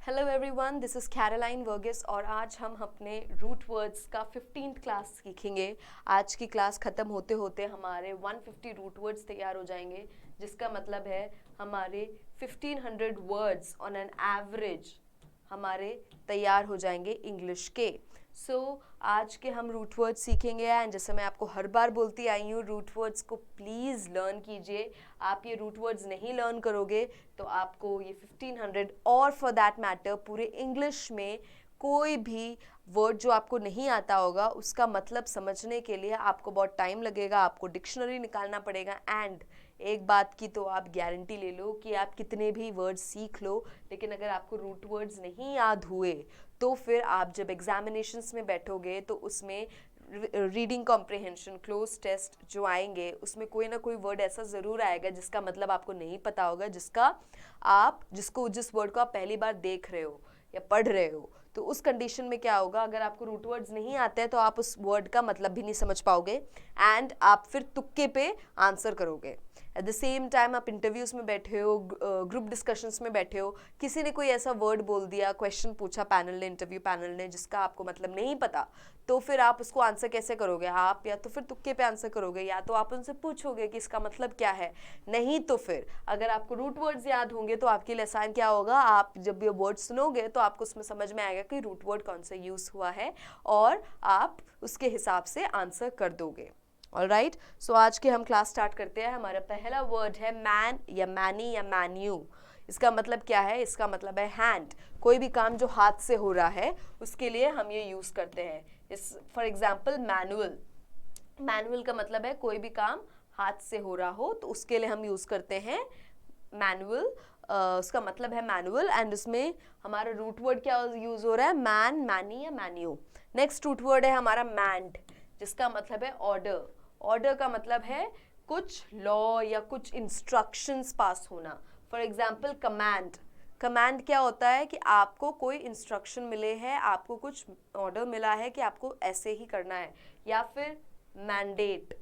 Hello everyone, this is Caroline Varghese और आज हम अपने रूट वर्ड्स का 15th क्लास सीखेंगे। आज की क्लास ख़त्म होते होते हमारे 150 रूट वर्ड्स तैयार हो जाएंगे, जिसका मतलब है हमारे 1500 वर्ड्स ऑन एन एवरेज हमारे तैयार हो जाएंगे इंग्लिश के। आज के हम रूट वर्ड्स सीखेंगे एंड जैसे मैं आपको हर बार बोलती आई हूँ, रूट वर्ड्स को प्लीज़ लर्न कीजिए। आप ये रूट वर्ड्स नहीं लर्न करोगे तो आपको ये 1500 और फॉर दैट मैटर पूरे इंग्लिश में कोई भी वर्ड जो आपको नहीं आता होगा उसका मतलब समझने के लिए आपको बहुत टाइम लगेगा, आपको डिक्शनरी निकालना पड़ेगा। एंड एक बात की तो आप गारंटी ले लो कि आप कितने भी वर्ड्स सीख लो, लेकिन अगर आपको रूट वर्ड्स नहीं याद हुए तो फिर आप जब एग्जामिनेशंस में बैठोगे तो उसमें रीडिंग कॉम्प्रिहेंशन क्लोज टेस्ट जो आएंगे उसमें कोई ना कोई वर्ड ऐसा ज़रूर आएगा जिसका मतलब आपको नहीं पता होगा, जिस वर्ड को आप पहली बार देख रहे हो या पढ़ रहे हो। तो उस कंडीशन में क्या होगा, अगर आपको रूट वर्ड्स नहीं आते हैं तो आप उस वर्ड का मतलब भी नहीं समझ पाओगे एंड आप फिर तुक्के पे आंसर करोगे। एट द सेम टाइम आप इंटरव्यूज में बैठे हो, ग्रुप डिस्कशंस में बैठे हो, किसी ने कोई ऐसा वर्ड बोल दिया, क्वेश्चन पूछा पैनल ने, इंटरव्यू पैनल ने, जिसका आपको मतलब नहीं पता, तो फिर आप उसको आंसर कैसे करोगे? आप या तो फिर तुक्के पे आंसर करोगे या तो आप उनसे पूछोगे कि इसका मतलब क्या है। नहीं तो फिर अगर आपको रूट वर्ड्स याद होंगे तो आपके लिए आसान क्या होगा, आप जब ये वर्ड सुनोगे तो आपको उसमें समझ में आएगा कि रूट वर्ड कौन सा यूज़ हुआ है और आप उसके हिसाब से आंसर कर दोगे। ऑलराइट, सो आज के हम क्लास स्टार्ट करते हैं। हमारा पहला वर्ड है मैन या मैनी या मैन्यू। इसका मतलब क्या है? इसका मतलब है हैंड। कोई भी काम जो हाथ से हो रहा है उसके लिए हम ये यूज़ करते हैं। इस फॉर एग्जाम्पल मैनुअल। मैनुअल का मतलब है कोई भी काम हाथ से हो रहा हो तो उसके लिए हम यूज़ करते हैं मैनुअल। उसका मतलब है मैनुअल एंड उसमें हमारा रूट वर्ड क्या यूज़ हो रहा है? मैन, मैनी या मैन्यू। नेक्स्ट रूट वर्ड है हमारा मैंड, जिसका मतलब है ऑर्डर। ऑर्डर का मतलब है कुछ लॉ या कुछ इंस्ट्रक्शंस पास होना। For example command. कमांड क्या होता है कि आपको कोई इंस्ट्रक्शन मिले हैं, आपको कुछ ऑर्डर मिला है कि आपको ऐसे ही करना है। या फिर मैंडेट।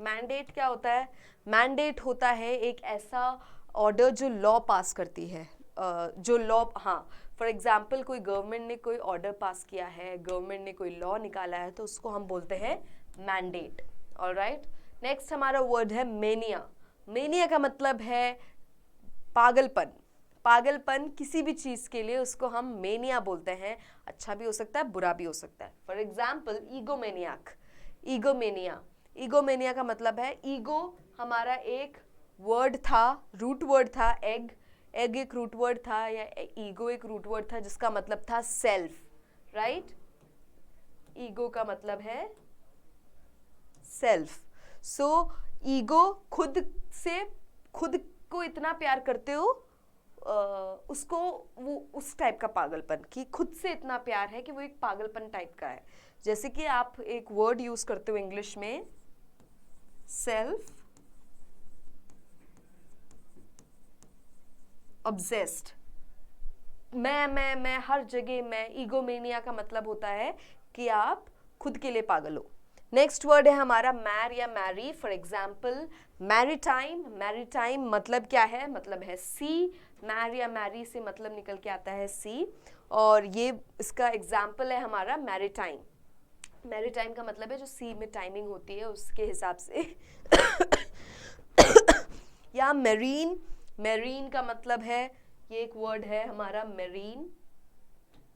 मैंडेट क्या होता है? मैंडेट होता है एक ऐसा ऑर्डर जो लॉ पास करती है, जो लॉ, हाँ, फॉर एग्जाम्पल कोई गवर्नमेंट ने कोई ऑर्डर पास किया है, गवर्नमेंट ने कोई लॉ निकाला है तो उसको हम बोलते हैं मैंडेट। ऑलराइट, नेक्स्ट हमारा वर्ड है मेनिया। मेनिया का मतलब है पागलपन। पागलपन किसी भी चीज़ के लिए उसको हम मेनिया बोलते हैं। अच्छा भी हो सकता है, बुरा भी हो सकता है। For example ईगोमेनियाक। ईगोमेनिया। ईगोमेनिया का मतलब है ईगो हमारा एक वर्ड था, रूट वर्ड था एग। एग एक रूट वर्ड था या ईगो एक रूट वर्ड था जिसका मतलब था सेल्फ। राइट, ईगो का मतलब है सेल्फ। सो ईगो खुद से, खुद को इतना प्यार करते हो, उसको वो उस टाइप का पागलपन कि खुद से इतना प्यार है कि वो एक पागलपन टाइप का है। जैसे कि आप एक वर्ड यूज करते हो इंग्लिश में, सेल्फ ऑब्सेस्ड। मैं हर जगह मैं। ईगोमेनिया का मतलब होता है कि आप खुद के लिए पागल हो। नेक्स्ट वर्ड है हमारा मैर या mari. For example maritime. Maritime मतलब क्या है? मतलब है सी। मैर या मैरी से मतलब निकल के आता है सी, और ये इसका एग्जाम्पल है हमारा मैरीटाइम। मैरीटाइम का मतलब है जो सी में टाइमिंग होती है उसके हिसाब से। या मेरीन। मेरीन का मतलब है, ये एक वर्ड है हमारा मेरीन,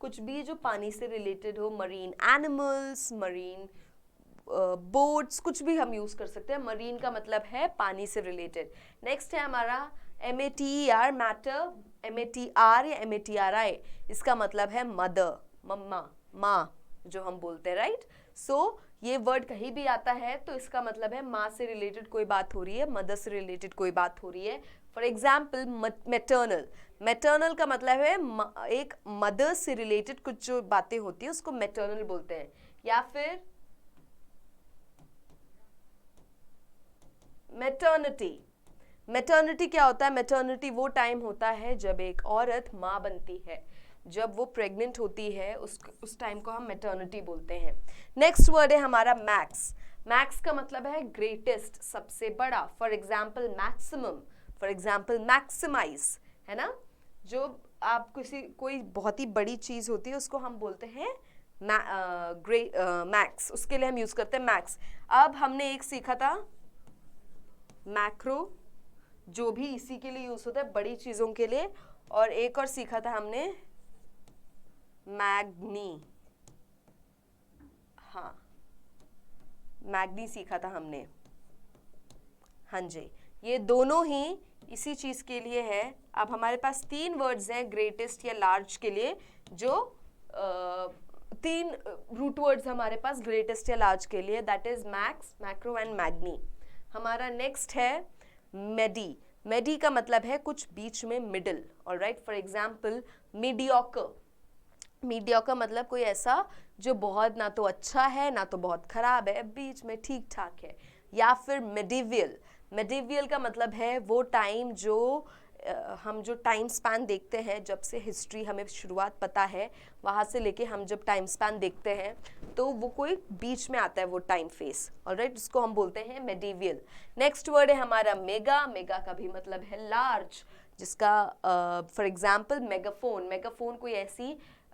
कुछ भी जो पानी से रिलेटेड हो। मरीन एनिमल्स, मरीन बोट्स, कुछ भी हम यूज कर सकते हैं। मरीन का मतलब है पानी से रिलेटेड। नेक्स्ट है हमारा MATER, मैटर। MATR या MATRI, इसका मतलब है मदर, मम्मा, माँ जो हम बोलते हैं। राइट, सो ये वर्ड कहीं भी आता है तो इसका मतलब है माँ से रिलेटेड कोई बात हो रही है, मदर से रिलेटेड कोई बात हो रही है। For example maternal. मैटरनल का मतलब है एक मदर से रिलेटेड कुछ जो बातें होती है उसको मैटरनल बोलते हैं। या फिर मैटर्निटी। मैटर्निटी क्या होता है? मैटर्निटी वो टाइम होता है जब एक औरत माँ बनती है, जब वो प्रेग्नेंट होती है उस टाइम को हम मैटर्निटी बोलते हैं। नेक्स्ट वर्ड है हमारा मैक्स। मैक्स का मतलब है ग्रेटेस्ट, सबसे बड़ा। For example maximum, for example maximize, है ना। जो आप कोई बहुत ही बड़ी चीज़ होती है उसको हम बोलते हैं मैक्स, उसके लिए हम यूज़ करते हैं मैक्स। अब हमने एक सीखा था मैक्रो, जो भी इसी के लिए यूज़ होता है बड़ी चीज़ों के लिए, और एक और सीखा था हमने मैग्नी, हाँ मैग्नी सीखा था हमने, हाँ जी। ये दोनों ही इसी चीज़ के लिए है। अब हमारे पास 3 वर्ड्स हैं ग्रेटेस्ट या लार्ज के लिए, जो 3 रूट वर्ड्स हमारे पास ग्रेटेस्ट या लार्ज के लिए, that is max, macro and magni. हमारा नेक्स्ट है मेडी। मेडी का मतलब है कुछ बीच में, middle, alright. For example mediocre, mediocre मतलब कोई ऐसा जो बहुत ना तो अच्छा है ना तो बहुत खराब है, बीच में ठीक ठाक है। या फिर मेडिवियल, मेडिवियल का मतलब है वो टाइम जो हम जो टाइम स्पैन देखते हैं, जब से हिस्ट्री हमें शुरुआत पता है वहाँ से लेके हम जब टाइम स्पैन देखते हैं तो वो कोई बीच में आता है वो टाइम फेस, ऑलराइट, उसको हम बोलते हैं मेडिवियल। नेक्स्ट वर्ड है हमारा मेगा। मेगा का भी मतलब है लार्ज, जिसका फॉर एग्जाम्पल मेगाफोन, मेगाफोन कोई ऐसी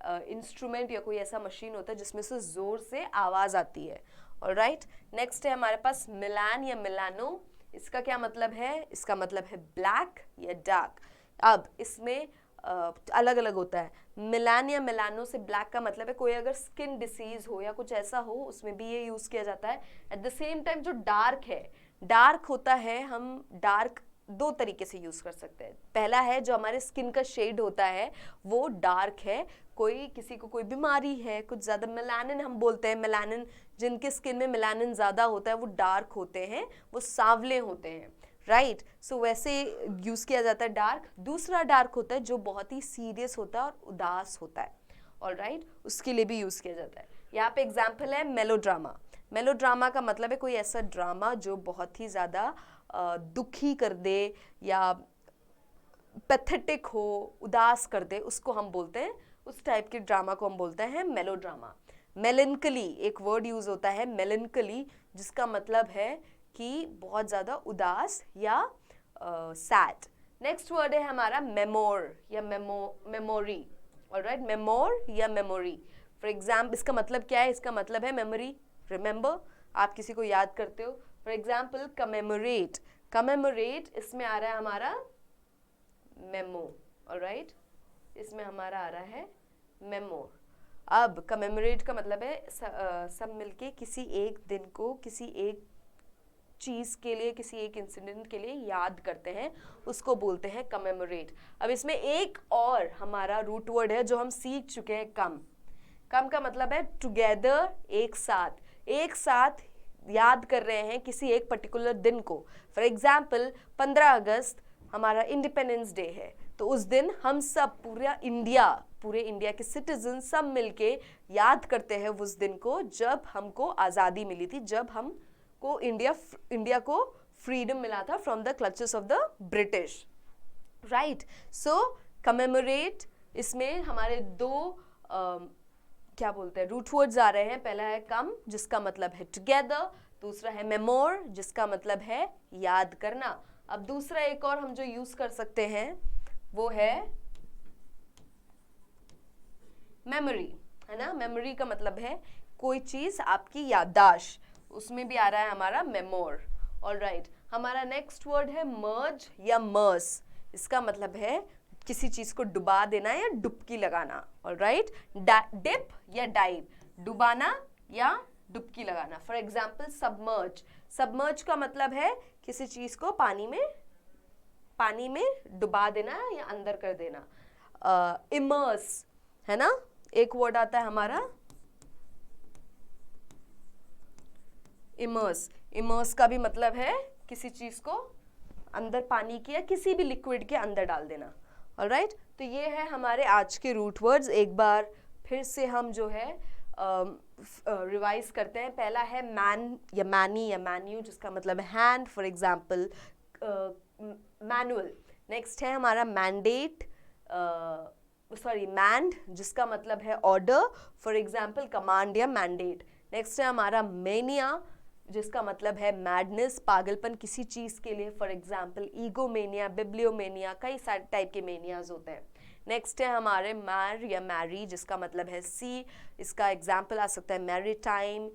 इंस्ट्रूमेंट या कोई ऐसा मशीन होता है जिसमें से जोर से आवाज आती है, ऑलराइट। नेक्स्ट है हमारे पास मिलान या मिलानो। इसका क्या मतलब है? इसका मतलब है ब्लैक या डार्क। अब इसमें अलग अलग होता है। मिलान या मिलानो से ब्लैक का मतलब है कोई अगर स्किन डिसीज हो या कुछ ऐसा हो, उसमें भी ये यूज किया जाता है। एट द सेम टाइम जो डार्क है, डार्क होता है, हम डार्क 2 तरीके से यूज कर सकते हैं। पहला है जो हमारे स्किन का शेड होता है वो डार्क है, कोई किसी को कोई बीमारी है, कुछ ज़्यादा मेलानिन हम बोलते हैं, मेलानिन जिनके स्किन में मेलानिन ज़्यादा होता है वो डार्क होते हैं, वो सांवले होते हैं, राइट। सो वैसे यूज़ किया जाता है डार्क। दूसरा डार्क होता है जो बहुत ही सीरियस होता है और उदास होता है, ऑलराइट, उसके लिए भी यूज़ किया जाता है। यहाँ पे एग्जाम्पल है मेलोड्रामा। मेलोड्रामा का मतलब है कोई ऐसा ड्रामा जो बहुत ही ज़्यादा दुखी कर दे या पैथेटिक हो, उदास कर दे, उसको हम बोलते हैं, उस टाइप के ड्रामा को हम बोलते हैं मेलोड्रामा। मेलनकली एक वर्ड यूज होता है, मेलनकली, जिसका मतलब है कि बहुत ज़्यादा उदास या सैड। नेक्स्ट वर्ड है हमारा मेमोर या मेमोरी, ऑलराइट, मेमोर या मेमोरी। फॉर एग्जाम्पल इसका मतलब क्या है? इसका मतलब है मेमोरी, रिमेंबर, आप किसी को याद करते हो। फॉर एग्जाम्पल कमेमोरेट, कमेमोरेट इसमें आ रहा है हमारा मेमो, ऑलराइट, इसमें हमारा आ रहा है मेमो। अब कमेमोरेट का मतलब है सब मिलके किसी एक दिन को, किसी एक चीज़ के लिए, किसी एक इंसिडेंट के लिए याद करते हैं, उसको बोलते हैं कमेमोरेट। अब इसमें एक और हमारा रूट वर्ड है जो हम सीख चुके हैं, कम। कम का मतलब है टुगेदर, एक साथ, एक साथ याद कर रहे हैं किसी एक पर्टिकुलर दिन को। फॉर एग्जाम्पल 15 अगस्त हमारा इंडिपेंडेंस डे है, तो उस दिन हम सब पूरे इंडिया के सिटीजन सब मिलके याद करते हैं उस दिन को जब हमको आज़ादी मिली थी, जब हमको इंडिया को फ्रीडम मिला था from the clutches of the British, right. So commemorate, इसमें हमारे 2 क्या बोलते हैं रूट वर्ड्स आ रहे हैं। पहला है कम, जिसका मतलब है टुगेदर, दूसरा है मेमोर, जिसका मतलब है याद करना। अब दूसरा एक और हम जो यूज कर सकते हैं वो है मेमोरी, है ना। मेमोरी का मतलब है कोई चीज आपकी याददाश्त, उसमें भी आ रहा है हमारा मेमोर, ऑलराइट। हमारा नेक्स्ट वर्ड है मर्ज या मर्स। इसका मतलब है किसी चीज को डुबा देना या डुबकी लगाना, ऑलराइट। डिप या डाइव, डुबाना या डुबकी लगाना। फॉर एग्जाम्पल सबमर्ज, सबमर्ज का मतलब है किसी चीज को पानी में डुबा देना या अंदर कर देना। इमर्स, है ना, एक वर्ड आता है हमारा इमर्स। इमर्स का भी मतलब है किसी चीज को अंदर पानी के या किसी भी लिक्विड के अंदर डाल देना, ऑलराइट। तो ये है हमारे आज के रूट वर्ड्स। एक बार फिर से हम जो है रिवाइज करते हैं। पहला है मैन या मैनी या मैन्यू, जिसका मतलब है hand, for example manual. Next है हमारा मैंडेट, मैंड, जिसका मतलब है ऑर्डर, फॉर एग्जाम्पल कमांड या मैंडेट। नेक्स्ट है हमारा मेनिया, जिसका मतलब है मैडनेस, पागलपन किसी चीज़ के लिए। फॉर एग्जाम्पल ईगोमेनिया, बिब्लियोमेनिया, कई सारे टाइप के मेनियाज होते हैं। नेक्स्ट है हमारे मैर या मैरी, जिसका मतलब है सी। इसका एग्जाम्पल आ सकता है मैरीटाइम,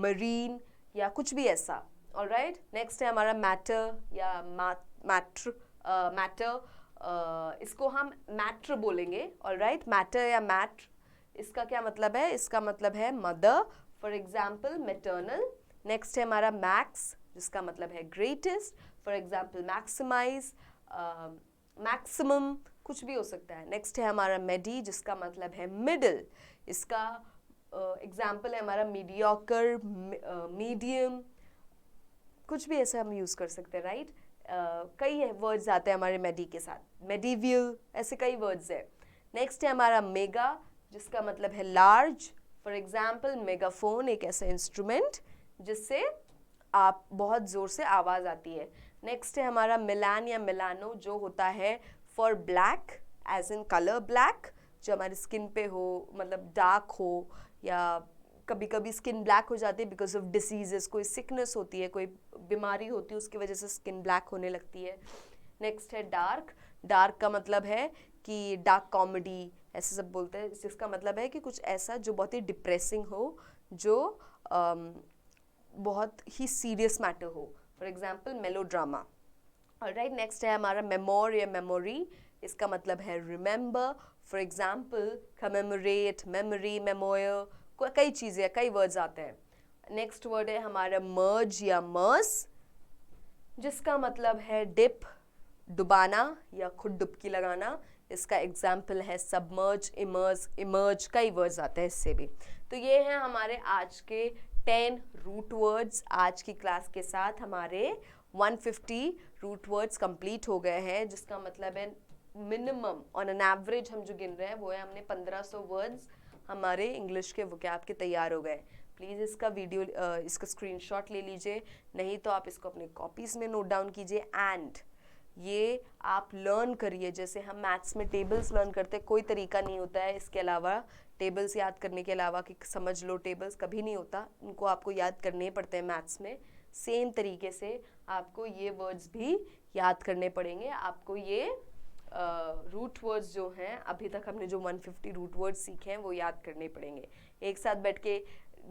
मरीन या कुछ भी ऐसा। ऑलराइट, नेक्स्ट है हमारा मैटर या मैटर, इसको हम मैटर बोलेंगे। ऑलराइट, मैटर या मैटर, इसका क्या मतलब है? इसका मतलब है mother, for example maternal. Next है हमारा मैक्स, जिसका मतलब है greatest, for example maximize, maximum, कुछ भी हो सकता है। नेक्स्ट है हमारा मेडी, जिसका मतलब है मिडिल। इसका एग्जाम्पल है हमारा मीडियोकर, मीडियम, कुछ भी ऐसा हम यूज़ कर सकते हैं। राइट, कई वर्ड्स आते हैं हमारे मेडी के साथ, मेडिवियल, ऐसे कई वर्ड्स है। नेक्स्ट है हमारा मेगा, जिसका मतलब है लार्ज। फॉर एग्जाम्पल मेगाफोन, एक ऐसा इंस्ट्रूमेंट जिससे आप बहुत ज़ोर से आवाज़ आती है। नेक्स्ट है हमारा मिलान या मिलानो, जो होता है for black, as in colour black, जो हमारी स्किन पे हो, मतलब डार्क हो, या कभी कभी स्किन ब्लैक हो जाती है बिकॉज ऑफ डिसीजेस, कोई सिकनेस होती है, कोई बीमारी होती है, उसकी वजह से स्किन ब्लैक होने लगती है। नेक्स्ट है डार्क। डार्क का मतलब है कि डार्क कॉमेडी, ऐसे सब बोलते हैं, जिसका मतलब है कि कुछ ऐसा जो बहुत ही डिप्रेसिंग हो, जो बहुत ही सीरियस मैटर हो। For example melodrama. Alright, next है हमारा मेमोर या मेमोरी, इसका मतलब है remember. For example commemorate, memory, memoir, कई चीज़ें, कई वर्ड्स आते हैं। नेक्स्ट वर्ड है हमारा मर्ज या मर्स, जिसका मतलब है डिप, डुबाना या खुद डुबकी लगाना। इसका एग्जाम्पल है सबमर्ज, इमर्ज, इमर्ज, कई वर्ड्स आते हैं इससे भी। तो ये हैं हमारे आज के 10 रूट वर्ड्स। आज की क्लास के साथ हमारे 150 रूट वर्ड्स कंप्लीट हो गए हैं, जिसका मतलब है मिनिमम ऑन एन एवरेज हम जो गिन रहे हैं वो है हमने 1500 वर्ड्स हमारे इंग्लिश के वोकैब के तैयार हो गए। प्लीज़ इसका इसका स्क्रीनशॉट ले लीजिए, नहीं तो आप इसको अपने कॉपीज़ में नोट डाउन कीजिए। एंड ये आप लर्न करिए, जैसे हम मैथ्स में टेबल्स लर्न करते हैं, कोई तरीका नहीं होता है इसके अलावा, टेबल्स याद करने के अलावा कि समझ लो, टेबल्स कभी नहीं होता, उनको आपको याद करने पड़ते हैं मैथ्स में। सेम तरीके से आपको ये वर्ड्स भी याद करने पड़ेंगे। आपको ये रूट वर्ड्स जो हैं, अभी तक हमने जो 150 रूट वर्ड्स सीखे हैं वो याद करने पड़ेंगे। एक साथ बैठ के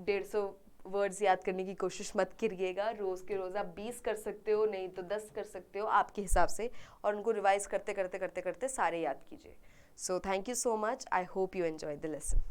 150 वर्ड्स याद करने की कोशिश मत करिएगा। रोज़ के रोज़ आप 20 कर सकते हो, नहीं तो 10 कर सकते हो आपके हिसाब से, और उनको रिवाइज करते करते करते करते सारे याद कीजिए। So thank you so much. I hope you enjoy the lesson.